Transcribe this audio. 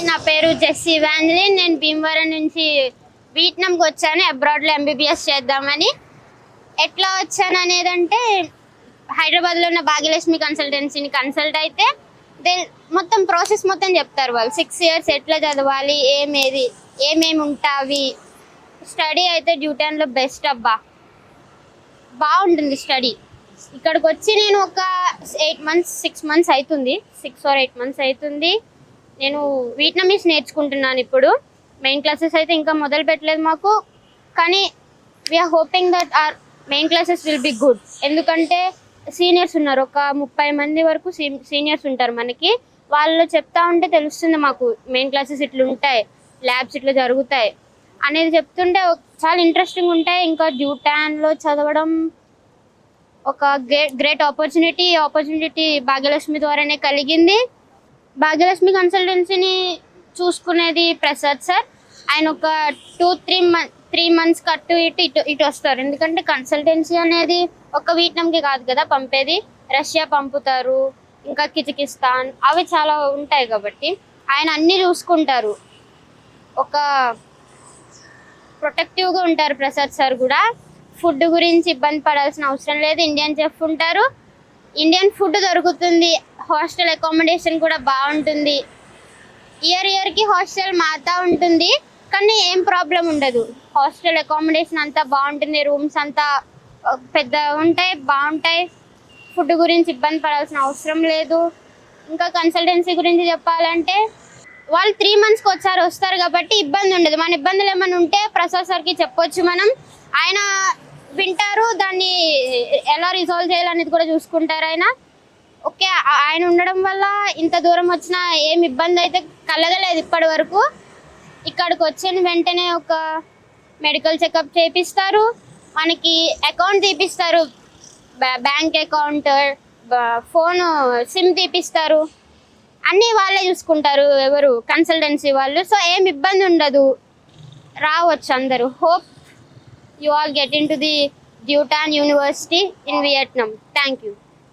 నా పేరు జెస్సీ వాంజలిన్. నేను భీమవరం నుంచి వియట్నాంకి వచ్చాను అబ్రాడ్లో ఎంబీబీఎస్ చేద్దామని. ఎట్లా వచ్చాను అనేదంటే హైదరాబాద్లో ఉన్న భాగ్యలక్ష్మి కన్సల్టెన్సీని కన్సల్ట్ అయితే మొత్తం ప్రాసెస్ మొత్తం చెప్తారు వాళ్ళు. 6 years ఎట్లా చదవాలి, ఏమేమి ఉంటావి. స్టడీ అయితే డ్యూటాన్లో బెస్ట్ అబ్బా, బాగుంటుంది స్టడీ. ఇక్కడికి వచ్చి నేను ఒక 6 months అవుతుంది, 6 or 8 months అవుతుంది. నేను వియట్నామీస్ నేర్చుకుంటున్నాను ఇప్పుడు. మెయిన్ క్లాసెస్ అయితే ఇంకా మొదలు పెట్టలేదు మాకు, కానీ we're hoping that our main classes will be good. ఎందుకంటే సీనియర్స్ ఉన్నారు, ఒక 30 మంది వరకు సీనియర్స్ ఉంటారు మనకి. వాళ్ళు చెప్తా ఉంటే తెలుస్తుంది మాకు మెయిన్ క్లాసెస్ ఇట్లా ఉంటాయి, ల్యాబ్స్ ఇట్లా జరుగుతాయి అనేది చెప్తుంటే చాలా ఇంట్రెస్టింగ్ ఉంటాయి. ఇంకా డ్యూటాన్లో చదవడం ఒక గ్రేట్ ఆపర్చునిటీ భాగ్యలక్ష్మి ద్వారానే కలిగింది. భాగ్యలక్ష్మి కన్సల్టెన్సీని చూసుకునేది ప్రసాద్ సార్. ఆయన ఒక 2-3 months కట్టు ఇటు వస్తారు. ఎందుకంటే కన్సల్టెన్సీ అనేది ఒక వియట్నాంకి కాదు కదా పంపేది, రష్యా పంపుతారు, ఇంకా కిజకిస్తాన్, అవి చాలా ఉంటాయి. కాబట్టి ఆయన అన్నీ చూసుకుంటారు, ఒక ప్రొటెక్టివ్గా ఉంటారు ప్రసాద్ సార్ కూడా. ఫుడ్ గురించి ఇబ్బంది పడాల్సిన అవసరం లేదు, ఇండియన్ చెఫ్ ఉంటారు, ఇండియన్ ఫుడ్ దొరుకుతుంది, హాస్టల్ అకామిడేషన్ కూడా బాగుంటుంది. ఇయర్కి హాస్టల్ మారుతూ ఉంటుంది, కానీ ఏం ప్రాబ్లం ఉండదు. హాస్టల్ అకామిడేషన్ అంతా బాగుంటుంది, రూమ్స్ అంతా పెద్ద ఉంటాయి, బాగుంటాయి. ఫుడ్ గురించి ఇబ్బంది పడాల్సిన అవసరం లేదు. ఇంకా కన్సల్టెన్సీ గురించి చెప్పాలంటే వాళ్ళు 3 monthsకి ఒకసారి వస్తారు కాబట్టి ఇబ్బంది ఉండదు. మన ఇబ్బందులు ఏమైనా ఉంటే ప్రసాద్ సార్కి చెప్పొచ్చు మనం, ఆయన వింటారు, దాన్ని ఎలా రిజాల్వ్ చేయాలనేది కూడా చూసుకుంటారు ఆయన. ఓకే, ఆయన ఉండడం వల్ల ఇంత దూరం వచ్చినా ఏం ఇబ్బంది అయితే కలగలేదు ఇప్పటి వరకు. ఇక్కడికి వచ్చిన వెంటనే ఒక మెడికల్ చెకప్ చేపిస్తారు, మనకి అకౌంట్ తీపిస్తారు, బ్యాంక్ అకౌంట్, ఫోన్ సిమ్ తీపిస్తారు, అన్నీ వాళ్ళే చూసుకుంటారు, ఎవరు కన్సల్టెన్సీ వాళ్ళు. సో ఏం ఇబ్బంది ఉండదు, రావచ్చు అందరూ. Hope you all get into the Dutan University in Vietnam. Thank you.